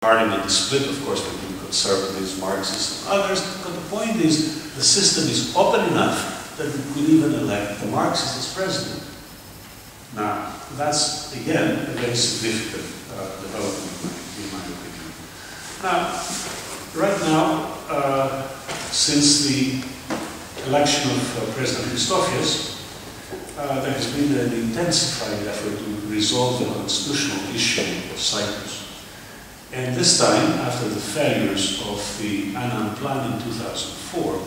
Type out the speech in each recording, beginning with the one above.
parliament is split, of course, between conservatives, Marxists, and others, but the point is the system is open enough that we could even elect the Marxist as president. Now, that's, again, a very significant development, in my opinion. Now, right now, since the election of President Christofias, there has been an intensified effort to resolve the constitutional issue of Cyprus. And this time, after the failures of the Annan Plan in 2004,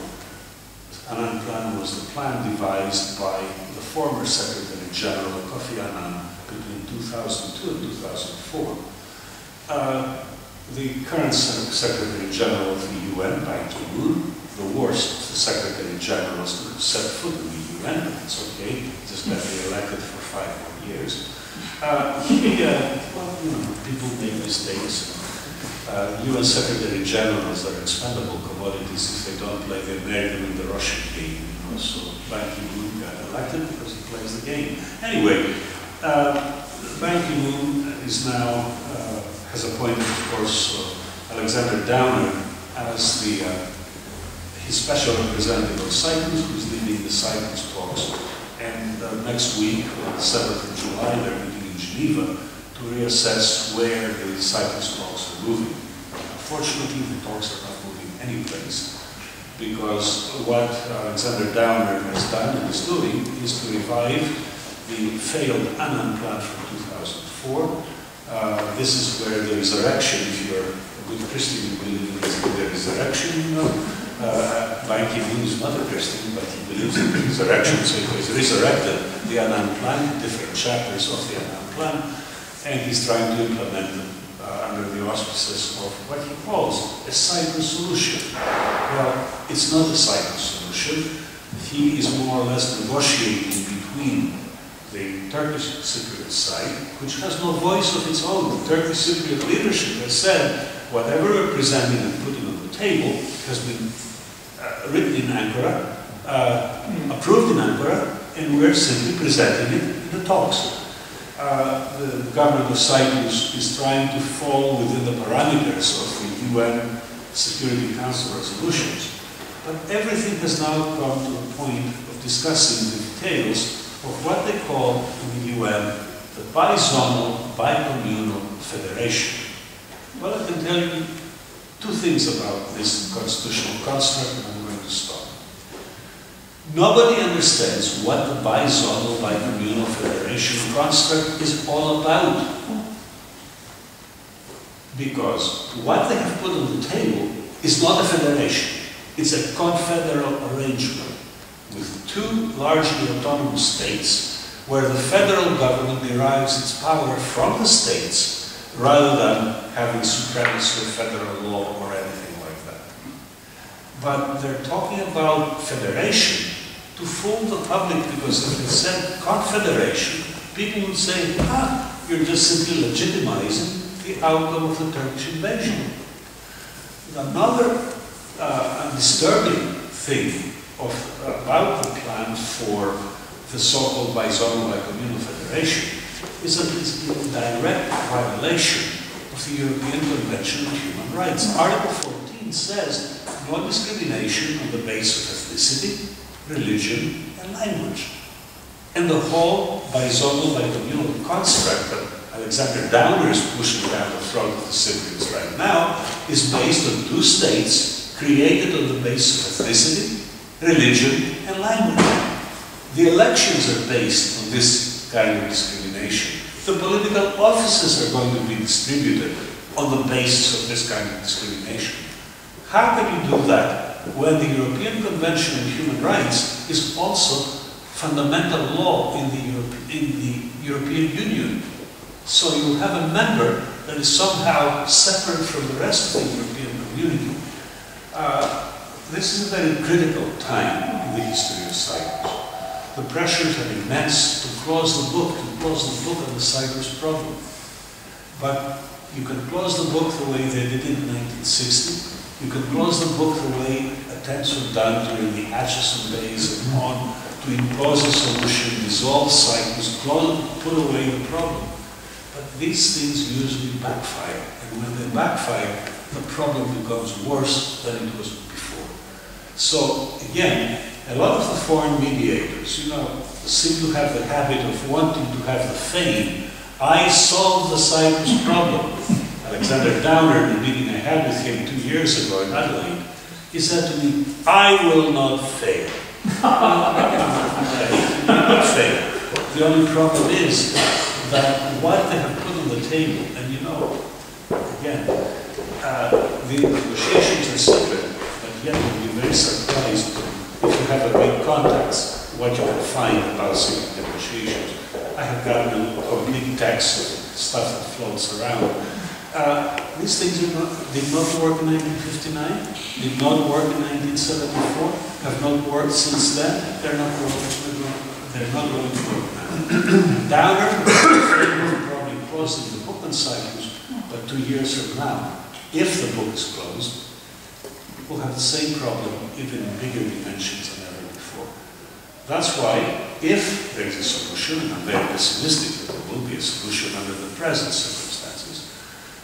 Annan Plan was the plan devised by the former Secretary General Kofi Annan between 2002 and 2004. The current Secretary General of the UN, Ban Ki-moon, the worst Secretary Generals to set foot in the UN, it's okay, just got re-elected for 5 more years. Well, you know, people make mistakes. UN Secretary Generals are expendable commodities if they don't play the American and the Russian game. You know? So Ban Ki-moon got elected because he plays the game. Anyway, Ban Ki-moon is now has appointed, of course, Alexander Downer as his special representative of Cyprus, who's leading the Cyprus talks. And next week, on the 7th of July, they're meeting in Geneva to reassess where the Cyprus talks are moving. Unfortunately, the talks are not moving anyplace, because what Alexander Downer has done and is doing is to revive the failed Annan Plan from 2004. This is where the resurrection, if you're a good Christian, you believe in the resurrection, you know. Ban Ki-moon is not a Christian, but he believes in the resurrection, so he has resurrected the Annan Plan, different chapters of the Annan Plan, and he's trying to implement them under the auspices of what he calls a Cyprus solution. Well, it's not a Cyprus solution. He is more or less negotiating between the Turkish Cypriot side, which has no voice of its own. The Turkish Cypriot leadership has said whatever we're presenting and putting on the table has been written in Ankara, approved in Ankara, and we're simply presenting it in the talks. The government of Cyprus is trying to fall within the parameters of the UN Security Council resolutions, but everything has now come to the point of discussing the details of what they call in the UN the bizonal, bicommunal federation. Well, I can tell you 2 things about this constitutional construct, and I'm going to stop. Nobody understands what the bizonal, bicommunal federation construct is all about. Because what they have put on the table is not a federation. It's a confederal arrangement with 2 largely autonomous states where the federal government derives its power from the states rather than having supremacy of federal law or anything like that. But they're talking about federation to fool the public, because if they said confederation, people would say, you're just simply legitimizing the outcome of the Turkish invasion. Another disturbing thing about the plan for the so-called bizonal bicommunal federation is that it's in direct violation of the European Convention on Human Rights. Article 14 says no discrimination on the basis of ethnicity, religion, and language. And the whole bizonal bicommunal construct that Alexander Downer is pushing down the throat of the Cypriots right now is based on 2 states created on the basis of ethnicity, religion, and language. The elections are based on this kind of discrimination. The political offices are going to be distributed on the basis of this kind of discrimination. How can you do that when the European Convention on Human Rights is also fundamental law in the European Union? So you have a member that is somehow separate from the rest of the European community. This is a very critical time in the history of Cyprus. The pressures are immense to close the book on the Cyprus problem. But you can close the book the way they did in 1960. You can close the book the way attempts were done during the Atchison days and on to impose a solution, dissolve Cyprus, put away the problem. But these things usually backfire. And when they backfire, the problem becomes worse than it was before. So again, a lot of the foreign mediators, you know, seem to have the habit of wanting to have the fame. I solved the Cyprus problem. Alexander Downer, in the meeting I had with him 2 years ago in Adelaide, he said to me, I will not fail. You will not fail. The only problem is that what they have put on the table, and you know, again, the negotiations are secret, but yet you'll be very surprised if you have a big contacts, what you can find about secret negotiations. I have gotten a complete text of stuff that floats around. These things did not work in 1959, did not work in 1974, have not worked since then. They're not going to work now. Downer will probably closing the book on Cyprus, but 2 years from now, if the book is closed, we'll have the same problem, even in bigger dimensions than ever before. That's why, if there is a solution, and I'm very pessimistic that there will be a solution under the present circumstances,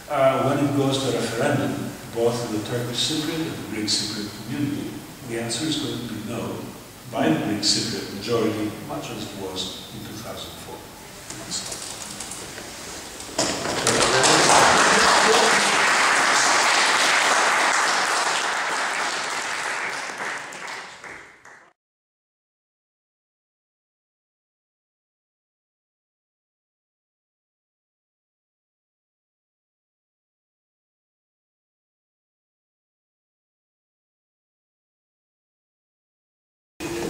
when it goes to referendum, both in the Turkish Cypriot and the Greek Cypriot community, the answer is going to be no by the Greek Cypriot majority, much as it was in 2004.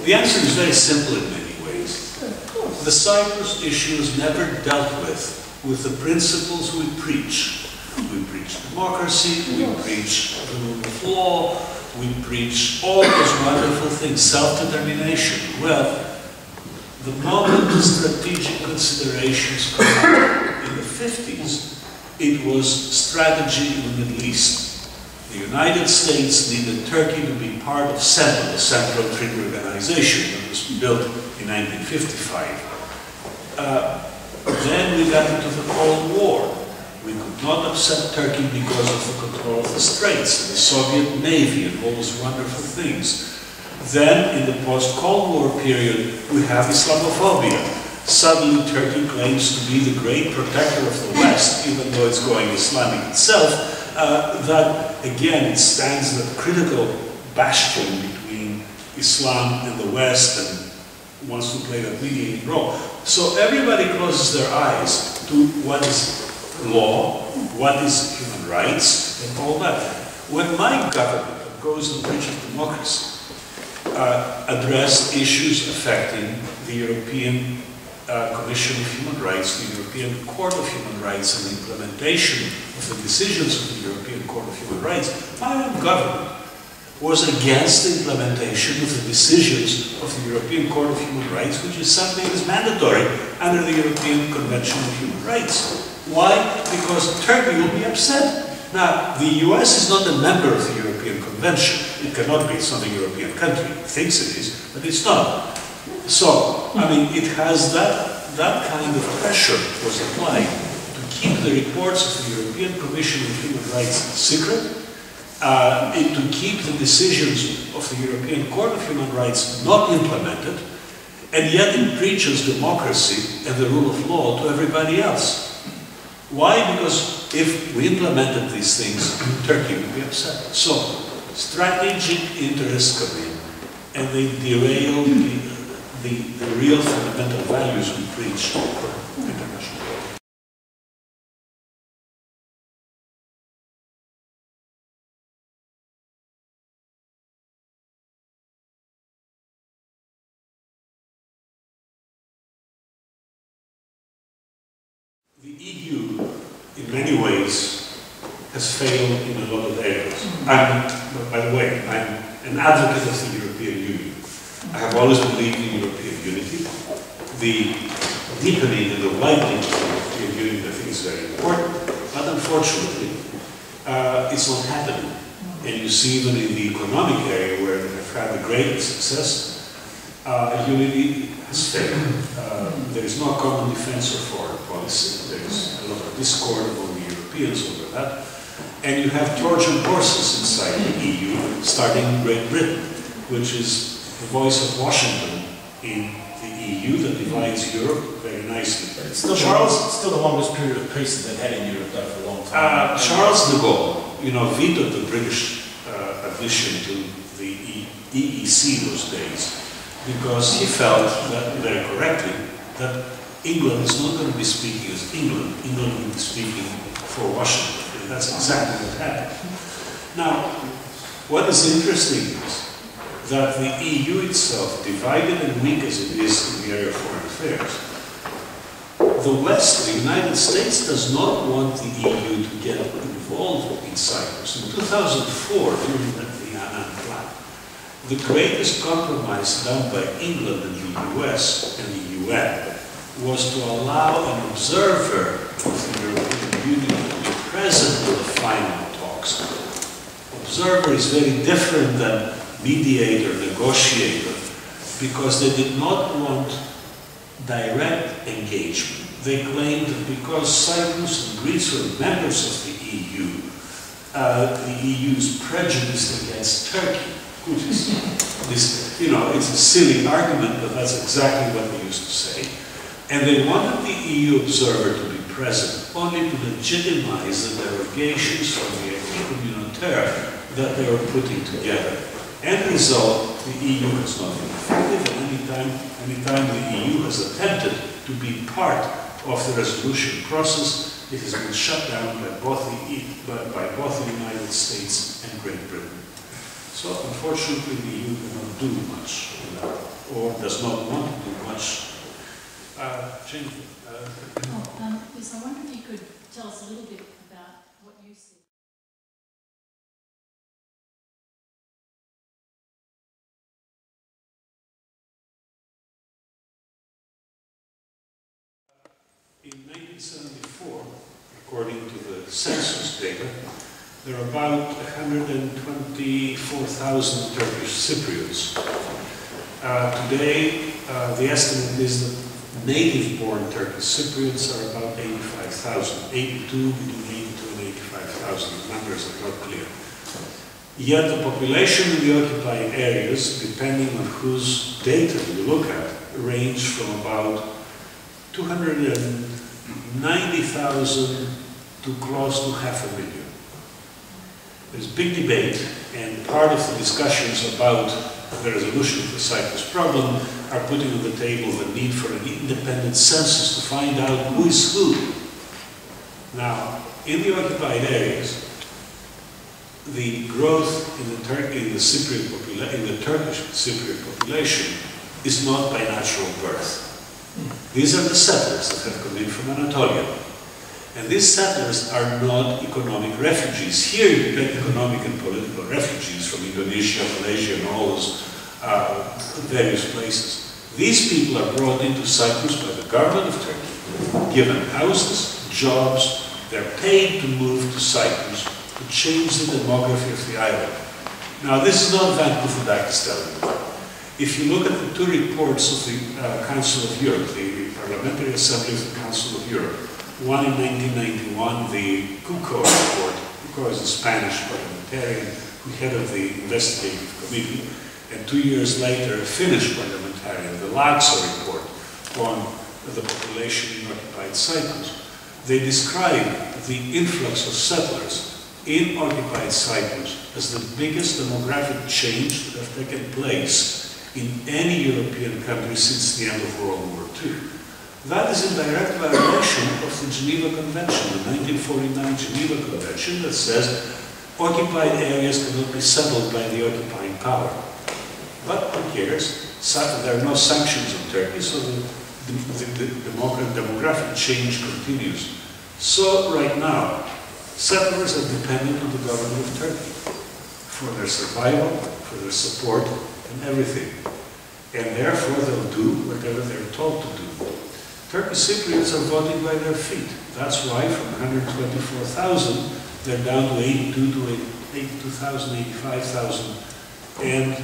The answer is very simple in many ways. The Cyprus issue is never dealt with the principles we preach. We preach democracy, we preach the rule of law, we preach all those wonderful things, self-determination. Well, the moment the strategic considerations come up in the 50s, it was strategy in the Middle East. The United States needed Turkey to be part of CENTO, the Central Treaty Organization that was built in 1955. Then we got into the Cold War. We could not upset Turkey because of the control of the Straits, and the Soviet Navy, and all those wonderful things. Then, in the post-Cold War period, we have Islamophobia. Suddenly, Turkey claims to be the great protector of the West, even though it's going Islamic itself. That, again, it stands that critical bastion between Islam and the West and wants to play that mediating role. So everybody closes their eyes to what is law, what is human rights, and all that. When my government goes and preaches democracy, addressed issues affecting the European Commission of Human Rights, the European Court of Human Rights, and the implementation of the decisions of the European Court of Human Rights, my own government was against the implementation of the decisions of the European Court of Human Rights, which is something that is mandatory under the European Convention of Human Rights. Why? Because Turkey will be upset. Now, the US is not a member of the European Convention. It cannot be, it's not a European country. It thinks it is, but it's not. So, I mean, it has that kind of pressure was applied to keep the reports of the European Commission of Human Rights secret, to keep the decisions of the European Court of Human Rights not implemented, and yet it preaches democracy and the rule of law to everybody else. Why? Because if we implemented these things, Turkey would be upset. So, strategic interests come in, and they derail the real fundamental values we preach for international law. The EU, in many ways, has failed in a lot of areas. By the way, I'm an advocate of the European Union. I have always believed in European unity. The deepening and the widening of the European Union, I think, is very important. But unfortunately, it's not happening. And you see even in the economic area where they have had a great success, Unity has failed. There is no common defense or foreign policy. There is a lot of discord among the Europeans over that. And you have Trojan horses inside the EU, starting in Great Britain, which is the voice of Washington in the EU that divides Europe very nicely. But it's still the longest period of peace that they've had in Europe, though, for a long time. Charles de Gaulle, vetoed the British admission to the EEC those days, because he felt that, very correctly, that England is not going to be speaking as England. England will be speaking for Washington. And that's exactly what happened. Now, what is interesting is that the EU itself, divided and weak as it is in the area of foreign affairs, the West, the United States, does not want the EU to get involved in Cyprus. In 2004, during the Annan Plan, the greatest compromise done by England and the US and the UN was to allow an observer of the European Union to be present in the final talks. Observer is very different than mediator, negotiator, because they did not want direct engagement. They claimed that because Cyprus and Greece were members of the EU is prejudiced against Turkey, which is this, it's a silly argument, but that's exactly what they used to say. And they wanted the EU observer to be present only to legitimize the derogations from the acquis communautaire that they were putting together. End result, the EU has not been effective, and anytime the EU has attempted to be part of the resolution process, it has been shut down by both the United States and Great Britain. So, unfortunately, the EU cannot do much, or does not want to do much. Jane? Yes, I wonder if you could tell us a little bit about what you see. In 1974, according to the census data, there are about 124,000 Turkish Cypriots. Today, the estimate is that native-born Turkish Cypriots are about 85,000. 82, between 82 and 85,000. The numbers are not clear. Yet the population in the occupied areas, depending on whose data you look at, range from about 290,000 to close to 500,000. There's big debate, and part of the discussions about the resolution of the Cyprus problem are putting on the table the need for an independent census to find out who is who. Now, in the occupied areas, the growth in the Turkish Cypriot population is not by natural birth. These are the settlers that have come in from Anatolia. And these settlers are not economic refugees. Here you get economic and political refugees from Indonesia, Malaysia, and all those various places. These people are brought into Cyprus by the government of Turkey, given houses, jobs. They're paid to move to Cyprus to change the demography of the island. Now, this is not Coufoudakis telling you. If you look at the two reports of the Council of Europe, the Parliamentary Assembly of the Council of Europe, one in 1991, the Couco report. Couco is a Spanish parliamentarian who headed the investigative committee, and 2 years later, a Finnish parliamentarian, the Laakso report on the population in occupied Cyprus. They describe the influx of settlers in occupied Cyprus as the biggest demographic change that have taken place in any European country since the end of World War II. That is in direct violation of the Geneva Convention, the 1949 Geneva Convention, that says occupied areas cannot be settled by the occupying power. But who cares? There are no sanctions on Turkey, so the demographic change continues. So right now, settlers are dependent on the government of Turkey for their survival, for their support, and everything. And therefore they'll do whatever they're told to do. Turkish Cypriots are voting by their feet. That's why from 124,000, they're down to 82,000, 85,000. And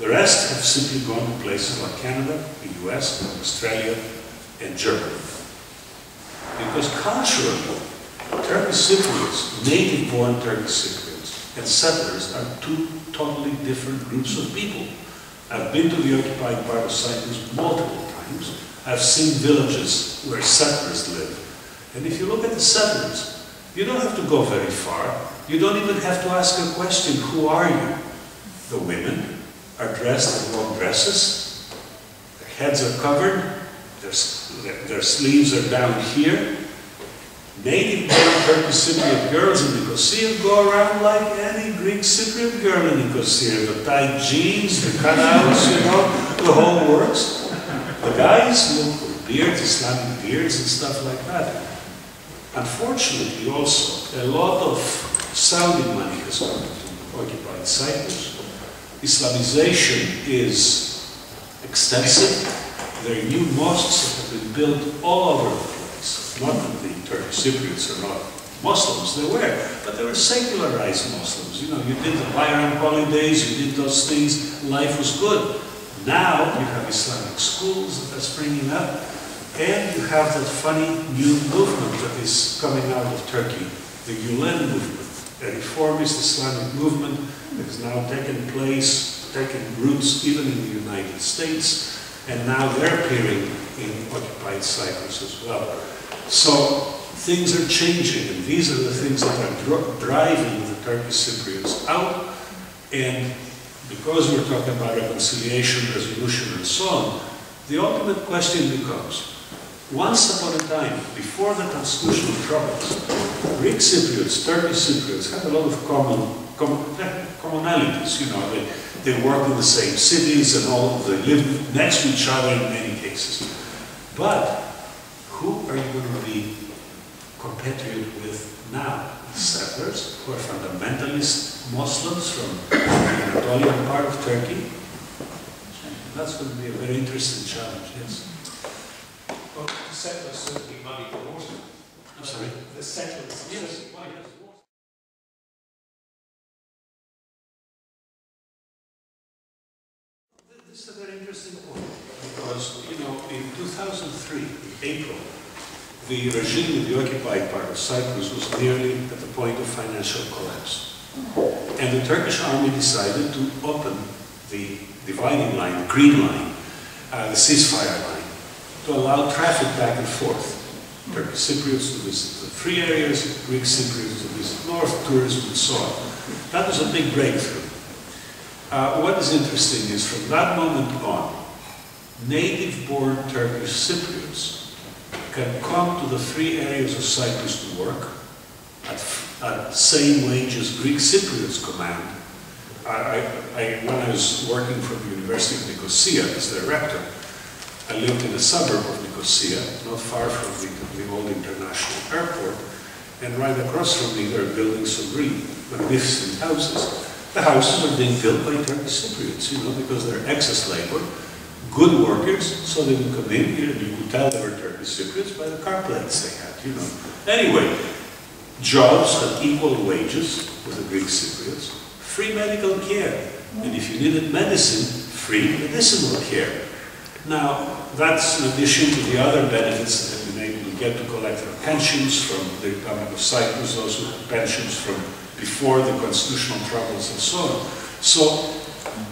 The rest have simply gone to places like Canada, the US, Australia, and Germany. Because culturally, Turkish Cypriots, native-born Turkish Cypriots, and settlers are two totally different groups of people. I've been to the occupied part of Cyprus multiple times. I've seen villages where settlers live. And if you look at the settlers, you don't have to go very far. You don't even have to ask a question, who are you? The women are dressed in long dresses, their heads are covered, their sleeves are down here. Native-born Turkish Cypriot girls in Nicosia go around like any Greek Cypriot girl in Nicosia. The tight jeans, the cutouts, you know, the whole works. The guys look with beards, Islamic beards and stuff like that. Unfortunately also, a lot of Saudi money has gone to occupied Cyprus. Islamization is extensive. There are new mosques that have been built all over the place. Not that the Turkish Cypriots are not Muslims, they were, but they were secularized Muslims. You know, you did the Bayram holidays, you did those things, life was good. Now you have Islamic schools that are springing up, and you have that funny new movement that is coming out of Turkey, the Gülen movement, a reformist Islamic movement that has now taken roots even in the United States, and now they're appearing in occupied Cyprus as well. So things are changing, and these are the things that are driving the Turkish Cypriots out. And because we're talking about reconciliation, resolution, and so on, the ultimate question becomes, once upon a time, before the constitutional troubles, Greek Cypriots, Turkish Cypriots had a lot of commonalities. You know, they work in the same cities and all. They live next to each other in many cases. But who are you going to be compatriot with now? The settlers, who are fundamentalist Muslims from the Anatolian part of Turkey? That's going to be a very interesting challenge, yes. Well, the settlers certainly muddy the water. I'm sorry? The settlers. Yes. This is a very interesting point, because, you know, in 2003, in April, the regime in the occupied part of Cyprus was nearly at the point of financial collapse. And the Turkish army decided to open the dividing line, the green line, the ceasefire line, to allow traffic back and forth. Turkish Cypriots to visit the free areas, Greek Cypriots to visit north, tourism and so on. That was a big breakthrough. What is interesting is from that moment on, native-born Turkish Cypriots can come to the free areas of Cyprus to work at same wages Greek Cypriots command. When I was working from the University of Nicosia as their rector, I lived in a suburb of Nicosia, not far from the old international airport, and right across from me there are building some really magnificent houses. The houses are being built by Turkish Cypriots, you know, because they're excess labor, good workers, so they would come in here and you could tell they were Turkish Cypriots by the car plates they had, you know. Anyway, jobs at equal wages with the Greek Cypriots, free medical care, and if you needed medicine, free medicinal care. Now, that's in addition to the other benefits that we've been able to get to collect our pensions from the Republic of Cyprus, those who had pensions from before the constitutional troubles and so on. So,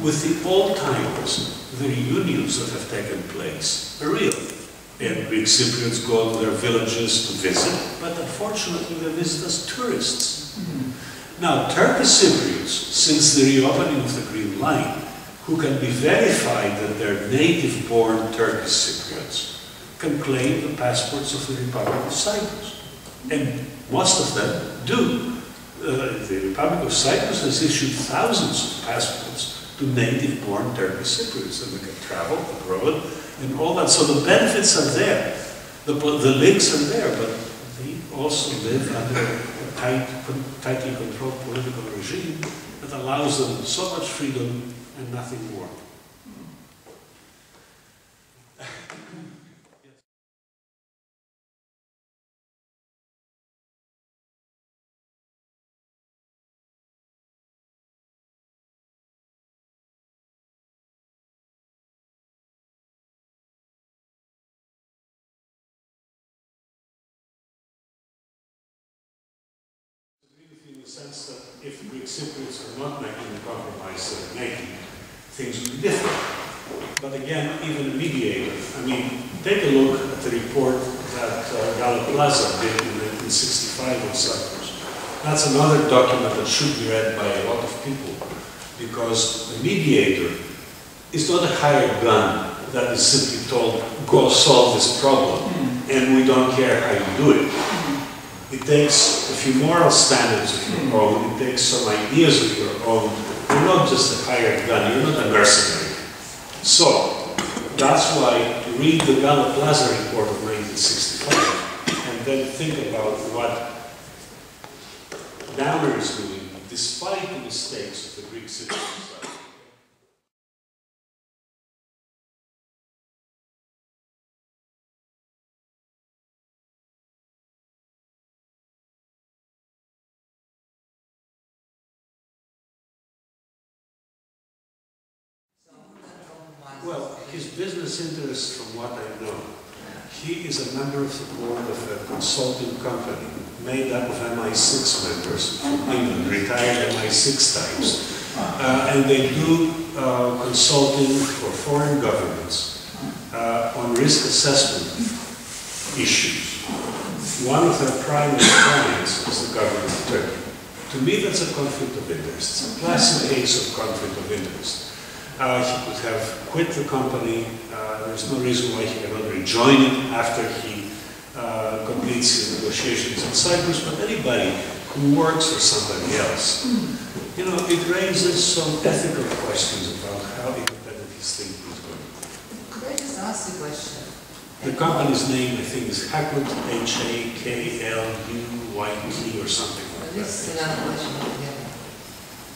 with the old-timers, the reunions that have taken place are real. And Greek Cypriots go to their villages to visit, but unfortunately they visit as tourists. Now, Turkish Cypriots, since the reopening of the Green Line, who can be verified that they're native-born Turkish Cypriots, can claim the passports of the Republic of Cyprus. And most of them do. The Republic of Cyprus has issued thousands of passports to native-born Turkish Cypriots, and they can travel abroad and all that. So the benefits are there, the links are there, but they also live under a tightly controlled political regime that allows them so much freedom and nothing more. sense that if the Greek Cypriots are not making the compromise they're making, things will be different. But again, even a mediator, I mean, take a look at the report that Galaplaza did in 1965 on Cyprus. That's another document that should be read by a lot of people, because the mediator is not a hired gun that is simply told, go solve this problem, and we don't care how you do it. It takes a few moral standards of your own, it takes some ideas of your own. You're not just a hired gun, you're not a mercenary. So, that's why read the Galaplaza report of 1965 and then think about what Downer is doing, despite the mistakes of the Greek citizens. Well, his business interests, from what I know, he is a member of the board of a consulting company made up of MI6 members from England, retired MI6 types. And they do consulting for foreign governments on risk assessment issues. One of their primary clients is the government of Turkey. To me, that's a conflict of interest. It's a classic case of conflict of interest. He could have quit the company. There's no reason why he cannot rejoin it after he completes his negotiations in Cyprus, but anybody who works for somebody else, you know, it raises some ethical questions about how independent his thinking is going. Could I just ask a question? The company's name, I think, is Haklut, H-A-K-L-U-Y-T or something like that. This is another question altogether.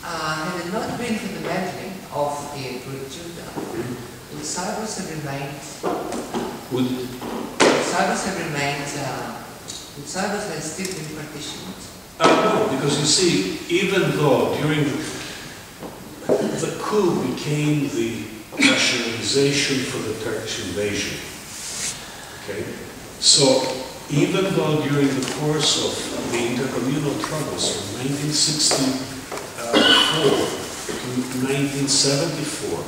Had it not been for the meddling of the Greek Judah, would Cyprus have remained? Would Cyprus have still been partitioned? No, because you see, even though during the coup became the rationalization for the Turkish invasion, okay, so even though during the course of the intercommunal troubles from 1964 to 1974,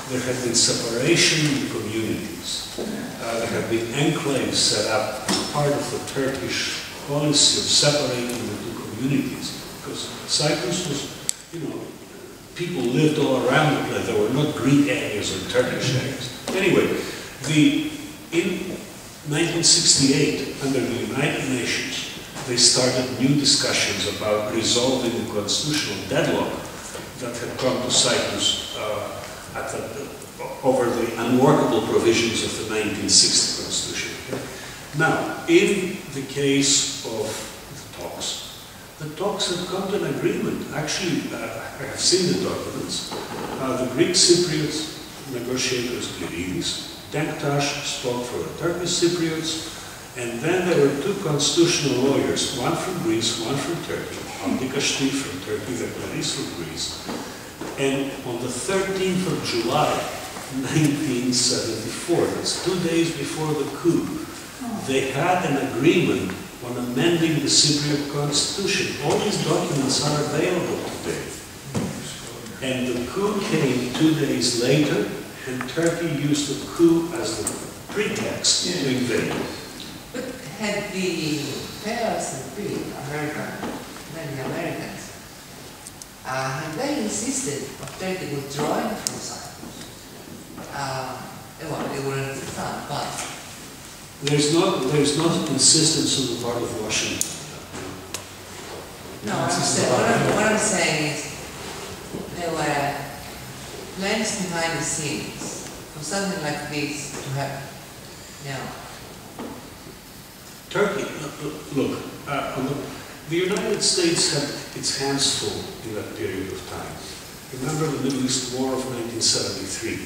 there had been separation in the communities. There had been enclaves set up as part of the Turkish policy of separating the two communities. Because Cyprus was, you know, people lived all around the place. There were not Greek areas or Turkish areas. Anyway, in 1968, under the United Nations, they started new discussions about resolving the constitutional deadlock that had come to Cyprus over the unworkable provisions of the 1960 constitution. Okay? Now, in the case of the talks had come to an agreement. Actually, I have seen the documents. The Greek Cypriots negotiators, Giridis, Denktash spoke for the Turkish Cypriots, and then there were two constitutional lawyers, one from Greece, one from Turkey, Aldikashti from Turkey, the Clarice from Greece. And on the 13th of July, 1974, that's 2 days before the coup, they had an agreement on amending the Cypriot constitution. All these documents are available today. And the coup came 2 days later, and Turkey used the coup as the pretext to invade. But had the pairs agreed, many Americans, had they insisted of Turkey withdrawing from Cyprus? Well, they weren't done, but There's not insistence on the part of Washington. no, what I'm saying is there were plans behind the scenes for something like this to happen. Now, Turkey, look, the United States had its hands full in that period of time. Remember the Middle East War of 1973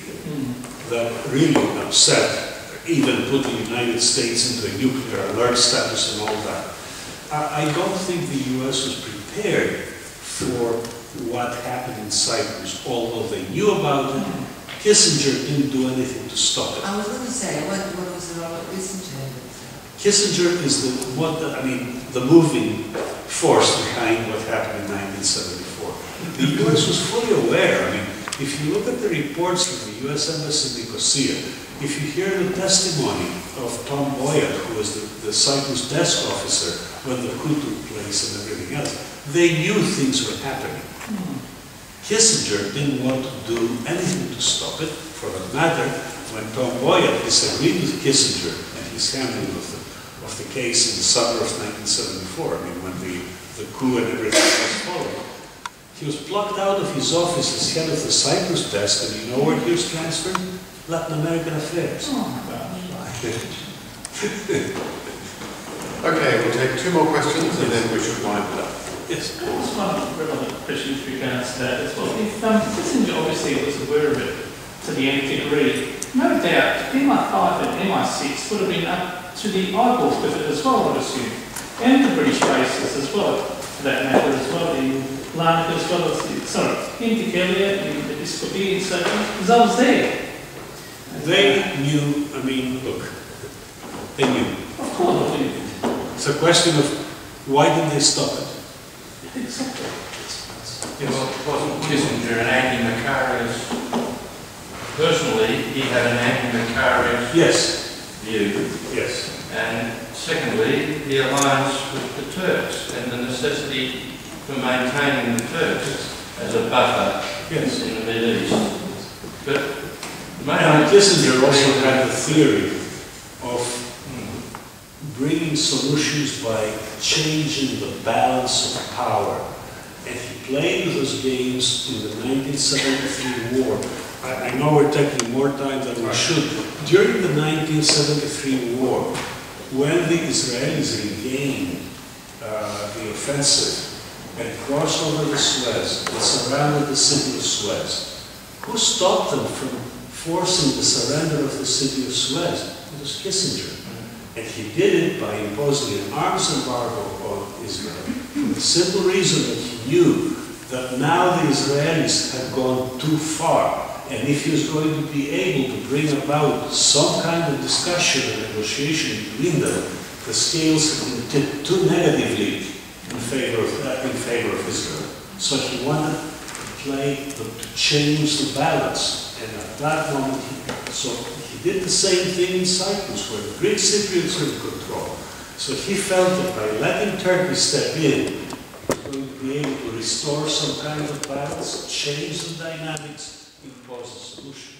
that really upset, even put the United States into a nuclear alert status and all that. I don't think the US was prepared for what happened in Cyprus, although they knew about it. Kissinger didn't do anything to stop it. I was going to say, what was the role of Kissinger? Kissinger is the moving force behind what happened in 1974. The US was fully aware. I mean, if you look at the reports from the US Embassy in Nicosia, if you hear the testimony of Tom Boyett, who was the Cyprus desk officer when the coup took place and everything else, they knew things were happening. Kissinger didn't want to do anything to stop it. For that matter, when Tom Boyett disagreed with Kissinger and his handling of the case in the summer of 1974, I mean, when the coup and everything was followed, he was plucked out of his office as head of the Cyprus desk, and you know where he was transferred? Latin American affairs. Okay, we'll take 2 more questions and then we should wind it up. Yes. Just one relevant question with regards to that as well. If Kissinger obviously was aware of it to the nth degree, no doubt MI5 and MI6 would have been up to the eyeballs with it as well, I would assume. And the British bases as well, for that matter as well, in London as well as in Decalia, in the Episcopal, and so on, because I was there. They knew, I mean, look, they knew. Of course they knew. It's a question of why did they stop it? Exactly. Well, wasn't Kissinger an anti-Macarius? Personally, he had an anti-Macarius view. Yes. And secondly, the alliance with the Turks and the necessity for maintaining the Turks as a buffer in the Middle East. But and Kissinger also had the theory of bringing solutions by changing the balance of power. And he played with those games in the 1973 war. I know we're taking more time than we should. During the 1973 war, when the Israelis regained the offensive and crossed over the Suez and surrounded the city of Suez, who stopped them from forcing the surrender of the city of Suez? It was Kissinger. And he did it by imposing an arms embargo on Israel for the simple reason that he knew that now the Israelis had gone too far. And if he was going to be able to bring about some kind of discussion and negotiation between them, the scales had been tipped too negatively in favor of Israel. So he wanted to change the balance. And at that moment, he did the same thing in Cyprus, where the Greek Cypriots were in control. So he felt that by letting Turkey step in, he was going to be able to restore some kind of balance, change the dynamics, impose a solution.